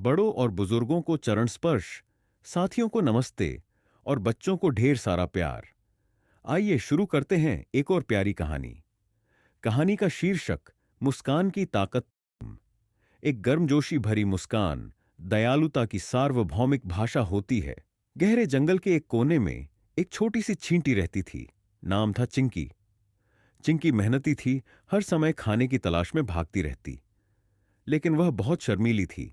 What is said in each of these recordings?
बड़ों और बुजुर्गों को चरण स्पर्श, साथियों को नमस्ते और बच्चों को ढेर सारा प्यार। आइए शुरू करते हैं एक और प्यारी कहानी। कहानी का शीर्षक मुस्कान की ताकत। एक गर्मजोशी भरी मुस्कान दयालुता की सार्वभौमिक भाषा होती है। गहरे जंगल के एक कोने में एक छोटी सी चींटी रहती थी। नाम था चिंकी। चिंकी मेहनती थी, हर समय खाने की तलाश में भागती रहती। लेकिन वह बहुत शर्मीली थी।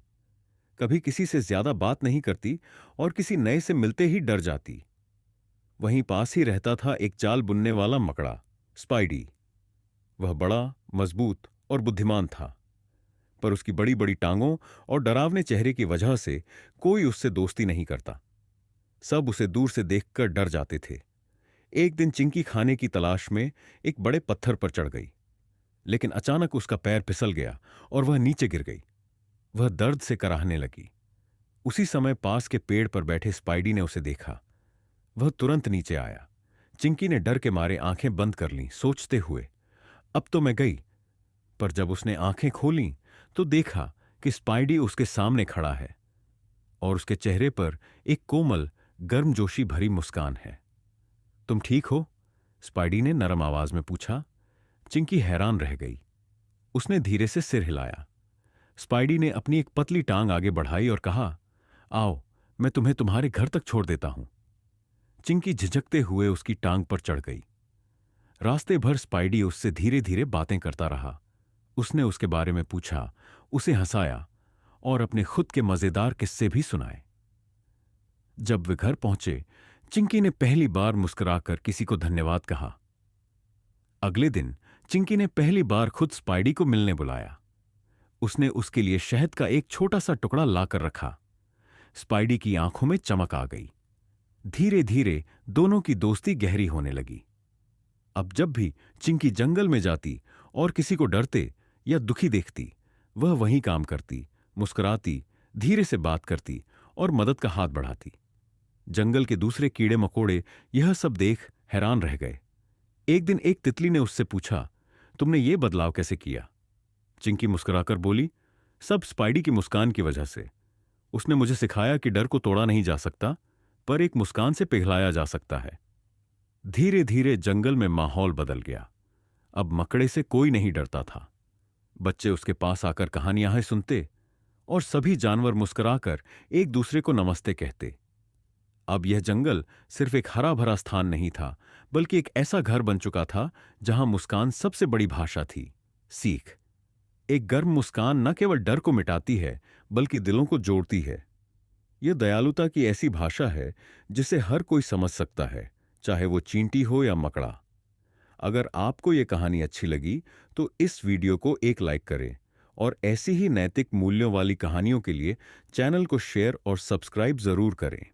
कभी किसी से ज्यादा बात नहीं करती और किसी नए से मिलते ही डर जाती। वहीं पास ही रहता था एक जाल बुनने वाला मकड़ा, स्पाइडी। वह बड़ा, मजबूत और बुद्धिमान था, पर उसकी बड़ी बड़ी टांगों और डरावने चेहरे की वजह से कोई उससे दोस्ती नहीं करता। सब उसे दूर से देखकर डर जाते थे। एक दिन चिंकी खाने की तलाश में एक बड़े पत्थर पर चढ़ गई, लेकिन अचानक उसका पैर फिसल गया और वह नीचे गिर गई। वह दर्द से कराहने लगी। उसी समय पास के पेड़ पर बैठे स्पाइडी ने उसे देखा। वह तुरंत नीचे आया। चिंकी ने डर के मारे आंखें बंद कर लीं, सोचते हुए अब तो मैं गई। पर जब उसने आंखें खोलीं तो देखा कि स्पाइडी उसके सामने खड़ा है और उसके चेहरे पर एक कोमल, गर्मजोशी भरी मुस्कान है। तुम ठीक हो? स्पाइडी ने नरम आवाज में पूछा। चिंकी हैरान रह गई। उसने धीरे से सिर हिलाया। स्पाइडी ने अपनी एक पतली टांग आगे बढ़ाई और कहा, आओ, मैं तुम्हें तुम्हारे घर तक छोड़ देता हूं। चिंकी झिझकते हुए उसकी टांग पर चढ़ गई। रास्ते भर स्पाइडी उससे धीरे धीरे बातें करता रहा। उसने उसके बारे में पूछा, उसे हंसाया और अपने खुद के मजेदार किस्से भी सुनाए। जब वे घर पहुंचे, चिंकी ने पहली बार मुस्कुराकर किसी को धन्यवाद कहा। अगले दिन चिंकी ने पहली बार खुद स्पाइडी को मिलने बुलाया। उसने उसके लिए शहद का एक छोटा सा टुकड़ा लाकर रखा। स्पाइडी की आंखों में चमक आ गई। धीरे धीरे दोनों की दोस्ती गहरी होने लगी। अब जब भी चिंकी जंगल में जाती और किसी को डरते या दुखी देखती, वह वहीं काम करती, मुस्कुराती, धीरे से बात करती और मदद का हाथ बढ़ाती। जंगल के दूसरे कीड़े मकोड़े यह सब देख हैरान रह गए। एक दिन एक तितली ने उससे पूछा, तुमने ये बदलाव कैसे किया? चिंकी मुस्कुराकर बोली, सब स्पाइडी की मुस्कान की वजह से। उसने मुझे सिखाया कि डर को तोड़ा नहीं जा सकता, पर एक मुस्कान से पिघलाया जा सकता है। धीरे धीरे जंगल में माहौल बदल गया। अब मकड़े से कोई नहीं डरता था। बच्चे उसके पास आकर कहानियां सुनते और सभी जानवर मुस्कुराकर एक दूसरे को नमस्ते कहते। अब यह जंगल सिर्फ एक हरा भरा स्थान नहीं था, बल्कि एक ऐसा घर बन चुका था जहां मुस्कान सबसे बड़ी भाषा थी, सीख। एक गर्म मुस्कान न केवल डर को मिटाती है, बल्कि दिलों को जोड़ती है। यह दयालुता की ऐसी भाषा है जिसे हर कोई समझ सकता है, चाहे वो चींटी हो या मकड़ा। अगर आपको यह कहानी अच्छी लगी तो इस वीडियो को एक लाइक करें और ऐसी ही नैतिक मूल्यों वाली कहानियों के लिए चैनल को शेयर और सब्सक्राइब जरूर करें।